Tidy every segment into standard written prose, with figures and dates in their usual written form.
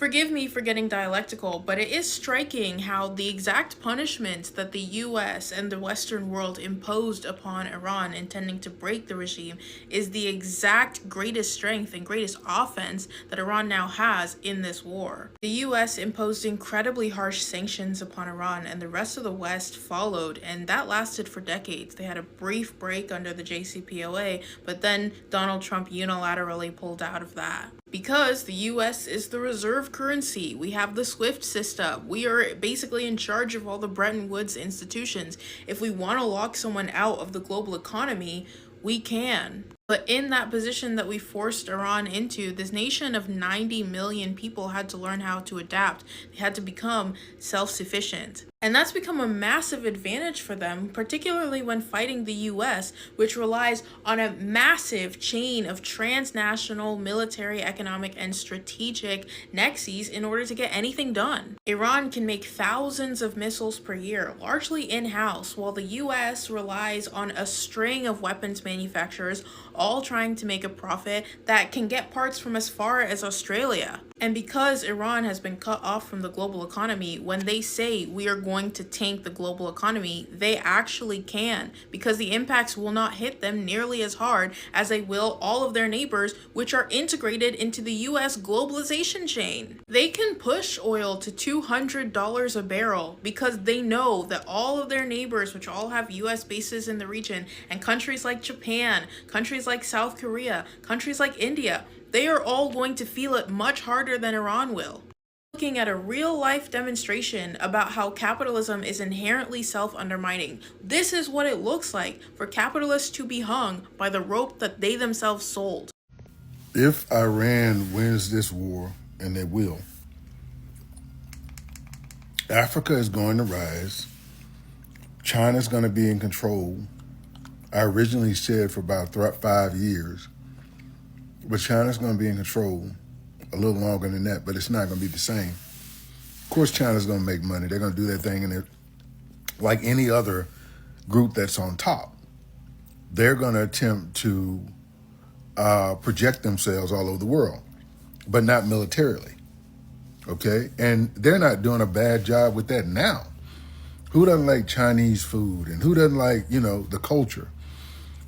Forgive me for getting dialectical, but it is striking how the exact punishment that the US and the Western world imposed upon Iran intending to break the regime is the exact greatest strength and greatest offense that Iran now has in this war. The US imposed incredibly harsh sanctions upon Iran, and the rest of the West followed, and that lasted for decades. They had a brief break under the JCPOA, but then Donald Trump unilaterally pulled out of that. Because the US is the reserve currency, we have the SWIFT system. We are basically in charge of all the Bretton Woods institutions. If we want to lock someone out of the global economy, we can. But in that position that we forced Iran into, this nation of 90 million people had to learn how to adapt. They had to become self-sufficient. And that's become a massive advantage for them, particularly when fighting the US, which relies on a massive chain of transnational military, economic, and strategic nexus in order to get anything done. Iran can make thousands of missiles per year, largely in-house, while the US relies on a string of weapons manufacturers, all trying to make a profit that can get parts from as far as Australia. And because Iran has been cut off from the global economy, when they say we are going to tank the global economy, they actually can, because the impacts will not hit them nearly as hard as they will all of their neighbors, which are integrated into the US globalization chain. They can push oil to $200 a barrel because they know that all of their neighbors, which all have US bases in the region, and countries like Japan, countries like South Korea, countries like India, they are all going to feel it much harder than Iran will. Looking at a real-life demonstration about how capitalism is inherently self-undermining. This is what it looks like for capitalists to be hung by the rope that they themselves sold. If Iran wins this war, and they will, Africa is going to rise. China's going to be in control. I originally said for about 5 years, but China's going to be in control a little longer than that, but it's not going to be the same. Of course, China's going to make money. They're going to do their thing, and they're like any other group that's on top. They're going to attempt to project themselves all over the world, but not militarily, okay? And they're not doing a bad job with that now. Who doesn't like Chinese food? And who doesn't like, the culture?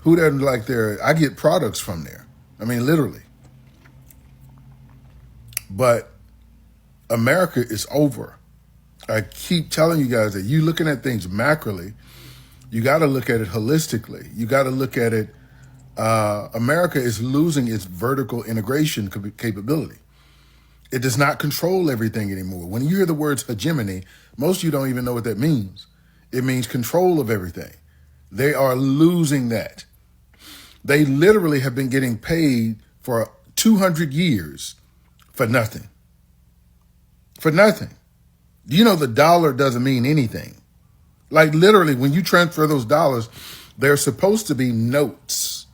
Who doesn't like I get products from there. I mean, literally. But America is over. I keep telling you guys that you looking at things macroly, you got to look at it holistically. You got to look at it. America is losing its vertical integration capability. It does not control everything anymore. When you hear the words hegemony, most of you don't even know what that means. It means control of everything. They are losing that. They literally have been getting paid for 200 years for nothing. For nothing. You know, the dollar doesn't mean anything. Like literally, when you transfer those dollars, they're supposed to be notes.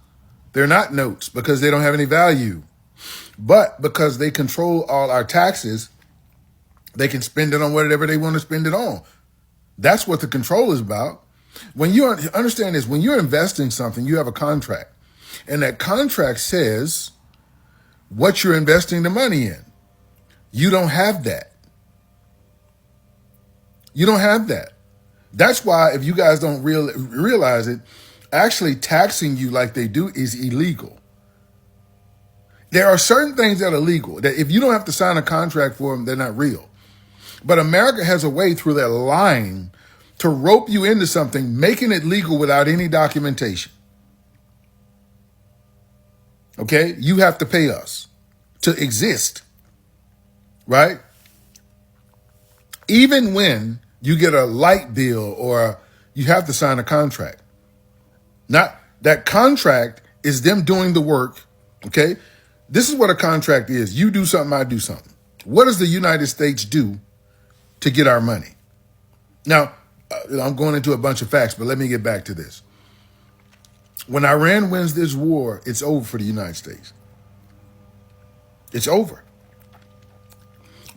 They're not notes because they don't have any value. But because they control all our taxes, they can spend it on whatever they want to spend it on. That's what the control is about. When you understand this, when you're investing something, you have a contract. And that contract says what you're investing the money in. You don't have that. You don't have that. That's why, if you guys don't realize it, actually taxing you like they do is illegal. There are certain things that are legal, that if you don't have to sign a contract for them, they're not real. But America has a way through that line to rope you into something, making it legal without any documentation. Okay? You have to pay us to exist, right? Even when you get a light bill or you have to sign a contract. Not that contract is them doing the work, okay? This is what a contract is. You do something, I do something. What does the United States do to get our money? Now, I'm going into a bunch of facts, but let me get back to this. When Iran wins this war, it's over for the United States. It's over.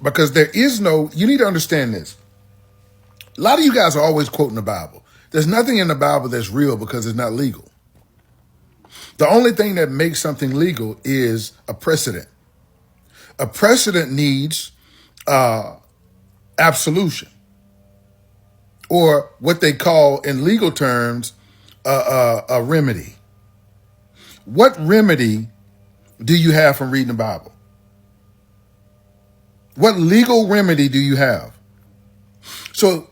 Because there is no, you need to understand this. A lot of you guys are always quoting the Bible. There's nothing in the Bible that's real because it's not legal. The only thing that makes something legal is a precedent. A precedent needs absolution, or what they call in legal terms a remedy. What remedy do you have from reading the Bible? What legal remedy do you have? So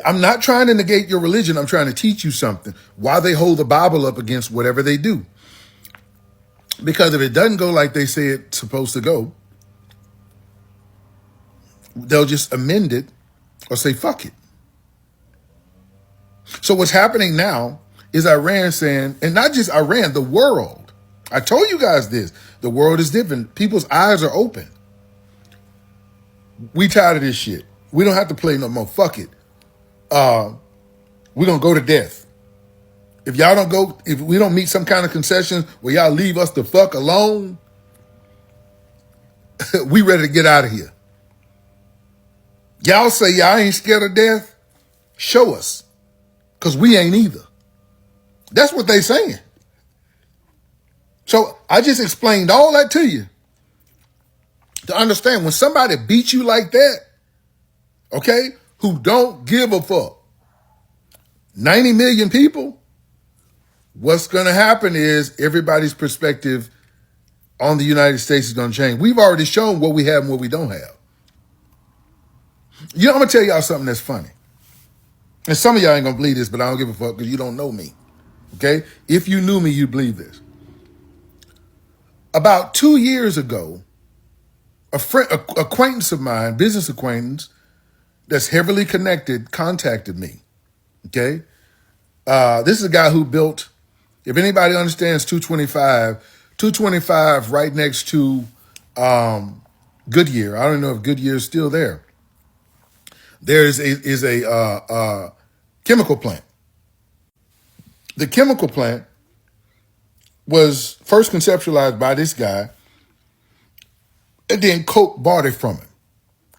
I'm not trying to negate your religion. I'm trying to teach you something. Why they hold the Bible up against whatever they do. Because if it doesn't go like they say it's supposed to go, they'll just amend it or say, fuck it. So what's happening now is Iran saying, and not just Iran, the world. I told you guys this. The world is different. People's eyes are open. We tired of this shit. We don't have to play no more. Fuck it. We're going to go to death. If y'all don't go, if we don't meet some kind of concession where y'all leave us the fuck alone, we ready to get out of here. Y'all say y'all ain't scared of death? Show us. Because we ain't either. That's what they saying. So I just explained all that to you to understand when somebody beats you like that, okay, who don't give a fuck, 90 million people, what's going to happen is everybody's perspective on the United States is going to change. We've already shown what we have and what we don't have. You know, I'm going to tell y'all something that's funny. And some of y'all ain't going to believe this, but I don't give a fuck because you don't know me. Okay? If you knew me, you'd believe this. About 2 years ago, a acquaintance of mine, business acquaintance, that's heavily connected, contacted me. Okay? This is a guy who built, if anybody understands 225 right next to Goodyear. I don't know if Goodyear is still there. There is a chemical plant. The chemical plant was first conceptualized by this guy, and then Koch bought it from him.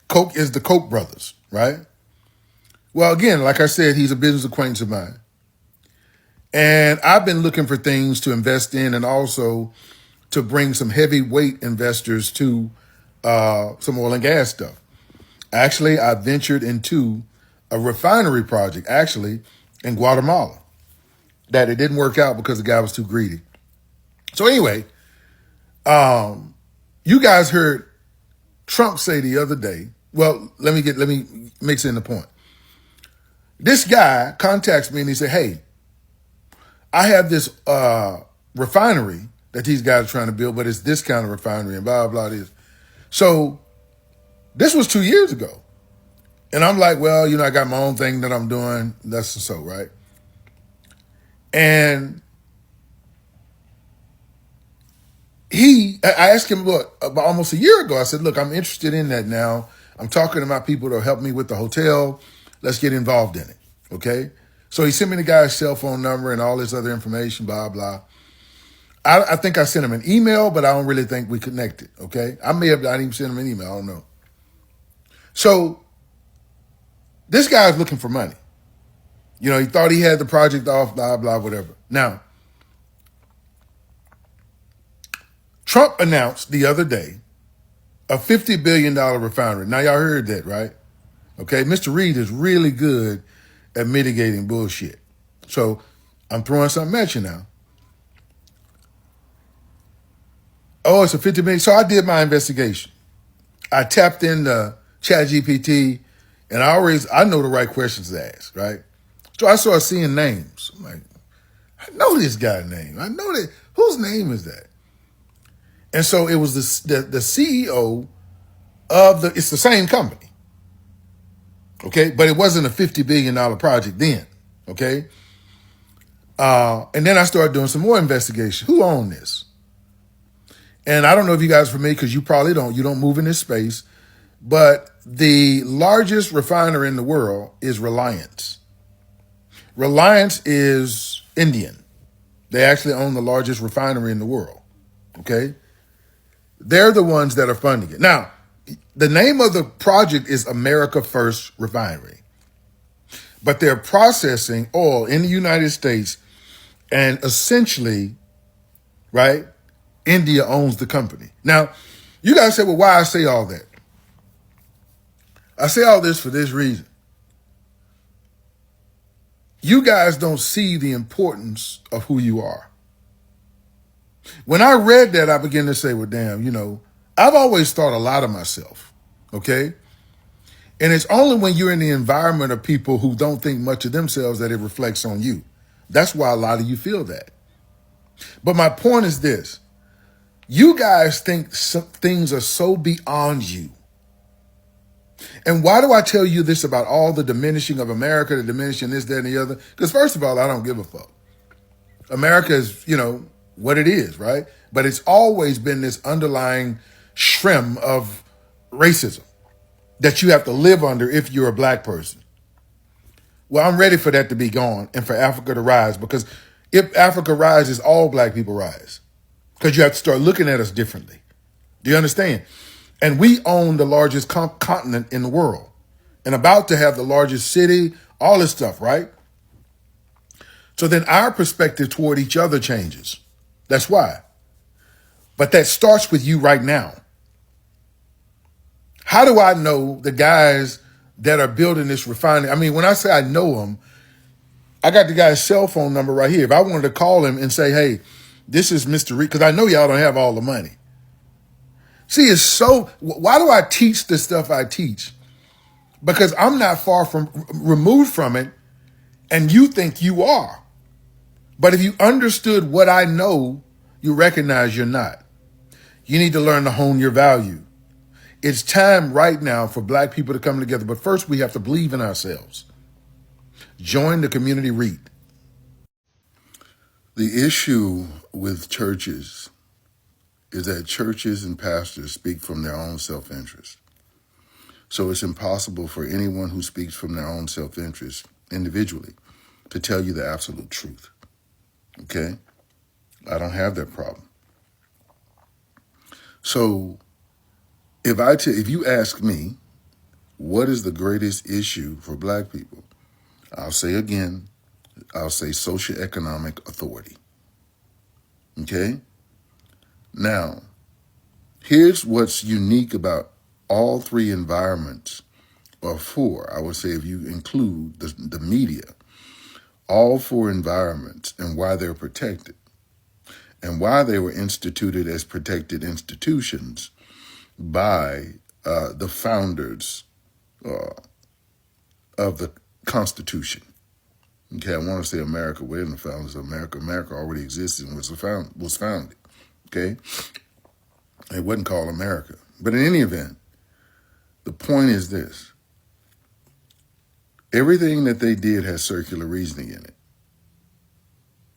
Koch is the Koch brothers, right? Well, again, like I said, he's a business acquaintance of mine. And I've been looking for things to invest in and also to bring some heavyweight investors to some oil and gas stuff. Actually, I ventured into a refinery project, actually, in Guatemala, that it didn't work out because the guy was too greedy. So anyway, you guys heard Trump say the other day, well, let me mix in the point. This guy contacts me and he said, hey, I have this refinery that these guys are trying to build, but it's this kind of refinery and blah, blah, blah. So this was 2 years ago. And I'm like, well, you know, I got my own thing that I'm doing. That's so, right? And I asked him, look, about almost a year ago, I said, look, I'm interested in that now. I'm talking to my people to help me with the hotel. Let's get involved in it, okay? So he sent me the guy's cell phone number and all this other information, blah, blah. I think I sent him an email, but I don't really think we connected, okay? I may have not even sent him an email, I don't know. So this guy's looking for money. You know, he thought he had the project off, blah, blah, whatever. Now, Trump announced the other day a $50 billion refinery. Now, y'all heard that, right? Okay, Mr. Reed is really good at mitigating bullshit. So I'm throwing something at you now. Oh, it's a $50 billion. So I did my investigation. I tapped into ChatGPT, and I know the right questions to ask, right? So I started seeing names. I'm like, I know this guy's name. I know that. Whose name is that? And so it was the CEO of it's the same company. Okay, but it wasn't a $50 billion project then. Okay. And then I started doing some more investigation. Who owned this? And I don't know if you guys are familiar, because you probably don't. You don't move in this space. But the largest refiner in the world is Reliance. Reliance is Indian. They actually own the largest refinery in the world. Okay. They're the ones that are funding it. Now, the name of the project is America First Refinery. But they're processing oil in the United States, and essentially, right, India owns the company. Now, you guys say, well, why I say all that? I say all this for this reason. You guys don't see the importance of who you are. When I read that, I began to say, well, damn, I've always thought a lot of myself, okay? And it's only when you're in the environment of people who don't think much of themselves that it reflects on you. That's why a lot of you feel that. But my point is this. You guys think things are so beyond you. And why do I tell you this about all the diminishing of America, the diminishing this, that, and the other? Because first of all, I don't give a fuck. America is, what it is, right? But it's always been this underlying shrim of racism that you have to live under if you're a black person. Well, I'm ready for that to be gone and for Africa to rise, because if Africa rises, all black people rise, because you have to start looking at us differently. Do you understand? And we own the largest continent in the world and about to have the largest city, all this stuff, right? So then our perspective toward each other changes. That's why. But that starts with you right now. How do I know the guys that are building this refinery? I mean, when I say I know them, I got the guy's cell phone number right here. If I wanted to call him and say, hey, this is Mr. Reed, because I know y'all don't have all the money. See, it's so, why do I teach the stuff I teach? Because I'm not far from removed from it, and you think you are. But if you understood what I know, you recognize you're not. You need to learn to hone your value. It's time right now for black people to come together. But first, we have to believe in ourselves. Join the community REIT. The issue with churches is that churches and pastors speak from their own self-interest. So it's impossible for anyone who speaks from their own self-interest individually to tell you the absolute truth. Okay? I don't have that problem. So if you ask me, what is the greatest issue for black people? I'll say socioeconomic authority. Okay? Now, here's what's unique about all three environments, or four, I would say, if you include the media, all four environments and why they're protected and why they were instituted as protected institutions by the founders of the Constitution. Okay, I want to say America. We're in the founders of America. America already existed and was founded. Okay, it wasn't called America. But in any event, the point is this. Everything that they did has circular reasoning in it.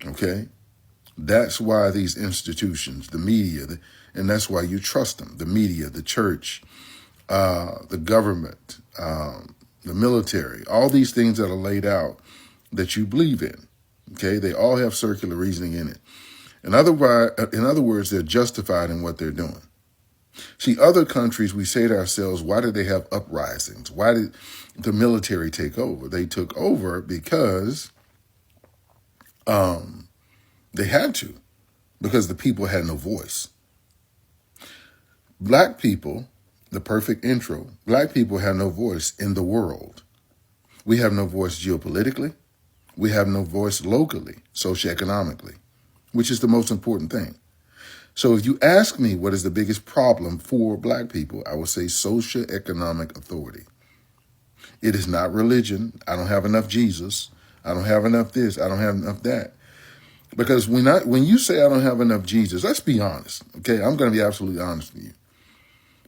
Okay? That's why these institutions, the media, and that's why you trust them, the media, the church, the government, the military, all these things that are laid out that you believe in. Okay? They all have circular reasoning in it. In other words, they're justified in what they're doing. See, other countries, we say to ourselves, why did they have uprisings? Why did the military take over? They took over because they had to, because the people had no voice. Black people, the perfect intro, black people have no voice in the world. We have no voice geopolitically. We have no voice locally, socioeconomically, which is the most important thing. So if you ask me what is the biggest problem for black people, I would say socioeconomic authority. It is not religion. I don't have enough Jesus. I don't have enough this. I don't have enough that. Because when you say I don't have enough Jesus, let's be honest. Okay, I'm going to be absolutely honest with you.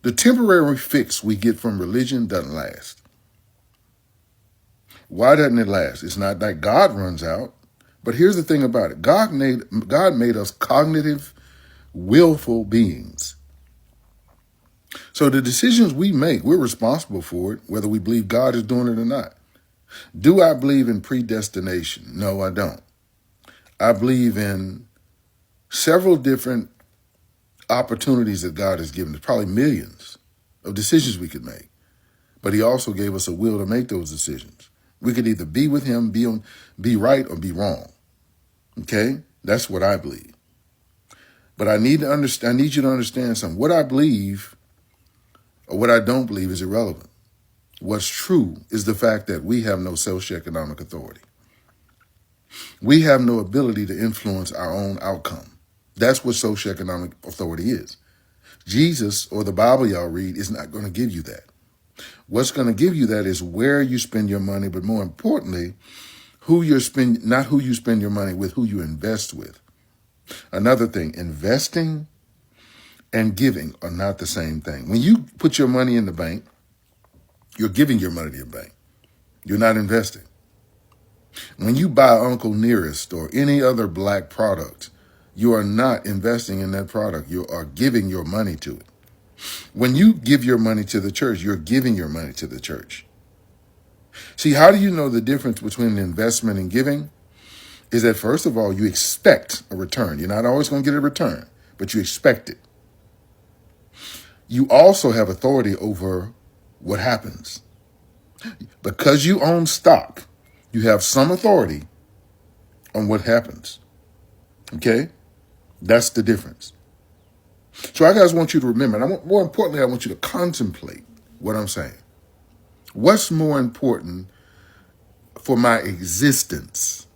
The temporary fix we get from religion doesn't last. Why doesn't it last? It's not that God runs out. But here's the thing about it. God made us cognitive, willful beings. So the decisions we make, we're responsible for it, whether we believe God is doing it or not. Do I believe in predestination? No, I don't. I believe in several different opportunities that God has given us, probably millions of decisions we could make. But he also gave us a will to make those decisions. We could either be with him, be right, or be wrong. Okay? That's what I believe. But I need you to understand something. What I believe or what I don't believe is irrelevant. What's true is the fact that we have no socioeconomic authority. We have no ability to influence our own outcome. That's what socioeconomic authority is. Jesus or the Bible y'all read is not going to give you that. What's going to give you that is where you spend your money, but more importantly, not who you spend your money with, who you invest with. Another thing, investing and giving are not the same thing. When you put your money in the bank, you're giving your money to your bank. You're not investing. When you buy Uncle Nearest or any other black product, you are not investing in that product. You are giving your money to it. When you give your money to the church, you're giving your money to the church. See, how do you know the difference between investment and giving? Is that first of all, you expect a return. You're not always going to get a return, but you expect it. You also have authority over what happens. Because you own stock, you have some authority on what happens. Okay? That's the difference. So I guys want you to remember, and more importantly, I want you to contemplate what I'm saying. What's more important for my existence?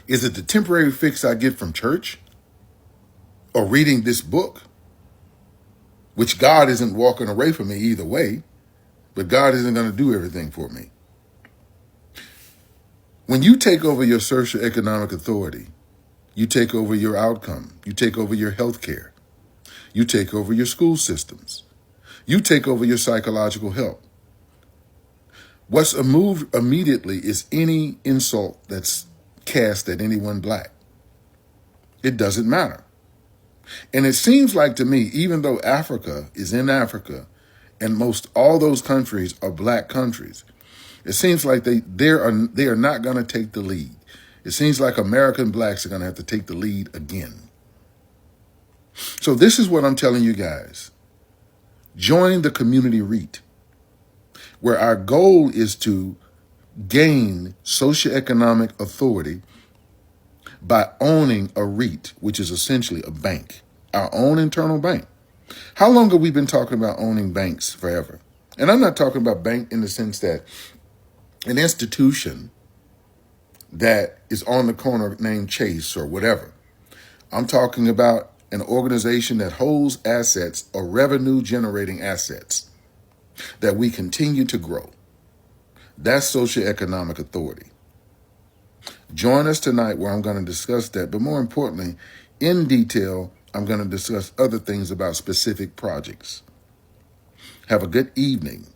Is it the temporary fix I get from church or reading this book, which God isn't walking away from me either way, but God isn't going to do everything for me? When you take over your socioeconomic authority, you take over your outcome. You take over your health care. You take over your school systems. You take over your psychological health. What's removed immediately is any insult that's cast at anyone black. It doesn't matter. And it seems like to me, even though Africa is in Africa and most all those countries are black countries, it seems like they are not going to take the lead. It seems like American blacks are going to have to take the lead again. So this is what I'm telling you guys. Join the community REIT, where our goal is to gain socioeconomic authority by owning a REIT, which is essentially a bank, our own internal bank. How long have we been talking about owning banks? Forever. And I'm not talking about bank in the sense that an institution that is on the corner named Chase or whatever. I'm talking about an organization that holds assets or revenue generating assets that we continue to grow. That's socioeconomic authority. Join us tonight where I'm going to discuss that, but more importantly, in detail, I'm going to discuss other things about specific projects. Have a good evening.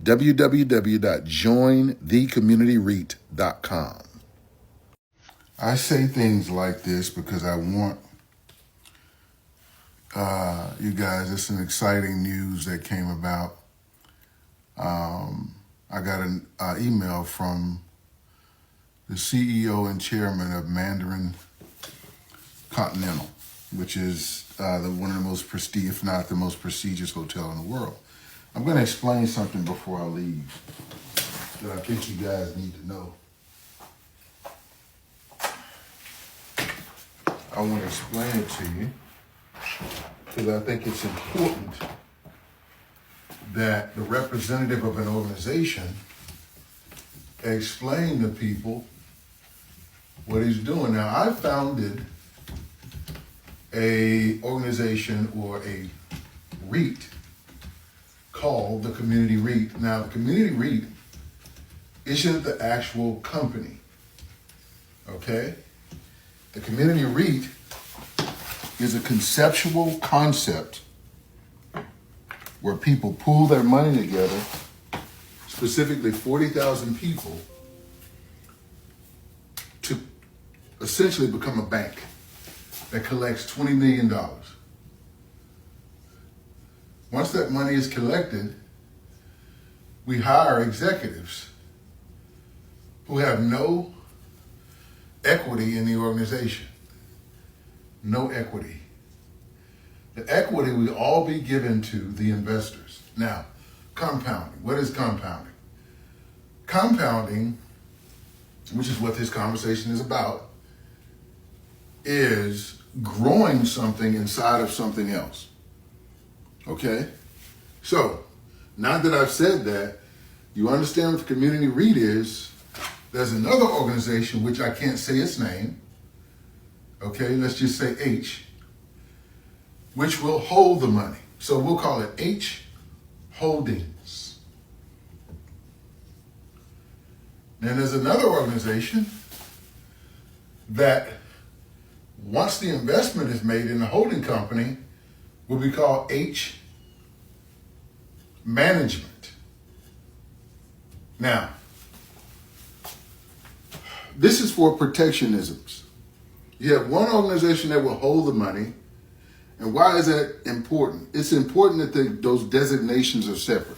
www.jointhecommunityreit.com. I say things like this because I want you guys, it's some exciting news that came about. I got an email from the CEO and chairman of Mandarin Continental, which is one of the most prestigious, if not the most prestigious hotel in the world. I'm going to explain something before I leave that I think you guys need to know. I want to explain it to you because I think it's important that the representative of an organization explain to people what he's doing. Now, I founded a organization or a REIT called the Community REIT. Now, the Community REIT isn't the actual company, okay? The Community REIT is a conceptual concept where people pool their money together, specifically 40,000 people, to essentially become a bank that collects $20 million. Once that money is collected, we hire executives who have no equity in the organization. No equity. The equity will all be given to the investors. Now, compounding. What is compounding? Compounding, which is what this conversation is about, is growing something inside of something else. Okay? So, Now that I've said that, you understand what the community REIT is. There's another organization, which I can't say its name. Okay, let's just say H, which will hold the money. So we'll call it H Holdings. Then there's another organization that once the investment is made in the holding company will be called H Management. Now, this is for protectionisms. You have one organization that will hold the money. And why is that important? It's important that those designations are separate,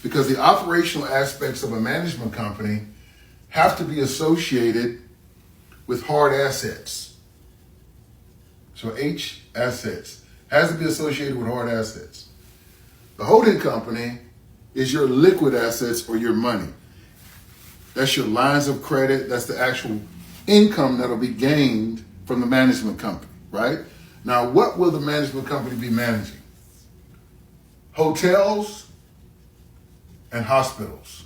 because the operational aspects of a management company have to be associated with hard assets. So H, assets, has to be associated with hard assets. The holding company is your liquid assets or your money. That's your lines of credit. That's the actual income that'll be gained from the management company, right? Now, what will the management company be managing? Hotels and hospitals.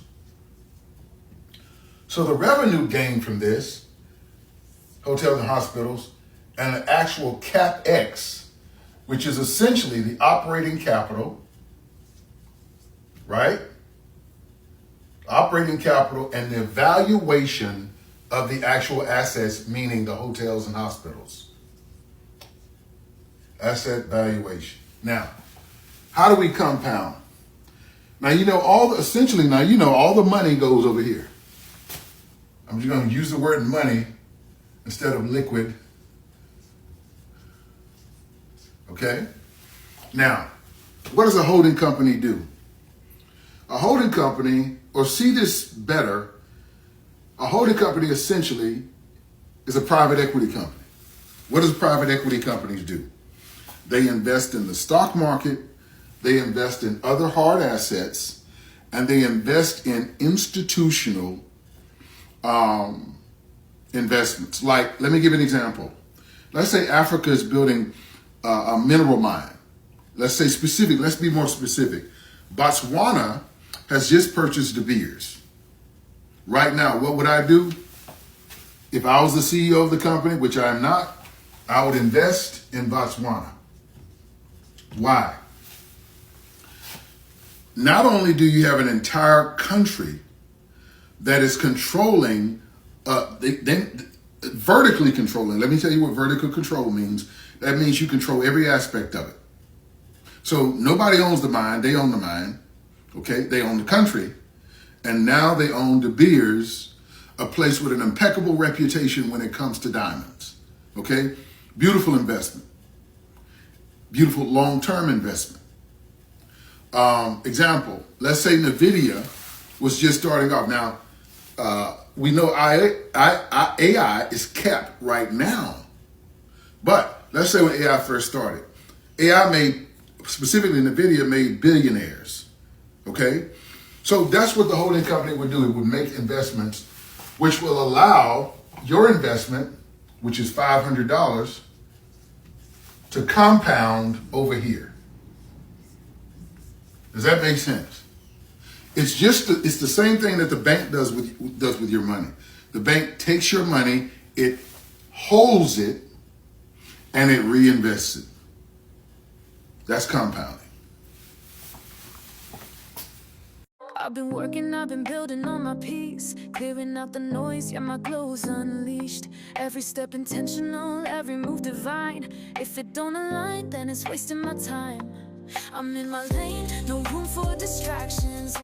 So the revenue gained from this, hotels and hospitals, and the actual CapEx, which is essentially the operating capital, right? Operating capital and the evaluation of the actual assets, meaning the hotels and hospitals. Asset valuation. Now, how do we compound? Now, all the money goes over here. I'm just going to use the word money instead of liquid. Okay? Now, what does a holding company do? A holding company, or see this better, a holding company essentially is a private equity company. What does private equity companies do? They invest in the stock market, they invest in other hard assets, and they invest in institutional investments. Like, let me give you an example. Let's say Africa is building a mineral mine. Let's be more specific. Botswana has just purchased De Beers. Right now, what would I do? If I was the CEO of the company, which I am not, I would invest in Botswana. Why? Not only do you have an entire country that is controlling, vertically controlling. Let me tell you what vertical control means. That means you control every aspect of it. So nobody owns the mine, they own the mine. Okay, they own the country. And now they own De Beers, a place with an impeccable reputation when it comes to diamonds. Okay, beautiful investment. Beautiful long-term investment. Example, let's say NVIDIA was just starting off. Now, we know AI is capped right now. But let's say when AI first started, specifically NVIDIA made billionaires. Okay? So that's what the holding company would do. It would make investments which will allow your investment, which is $500, to compound over here. Does that make sense? It's the same thing that the bank does with your money. The bank takes your money, it holds it, and it reinvests it. That's compounding. I've been working, I've been building on my peace, clearing out the noise, yeah, my glow's unleashed. Every step intentional, every move divine. If it don't align, then it's wasting my time. I'm in my lane, no room for distractions.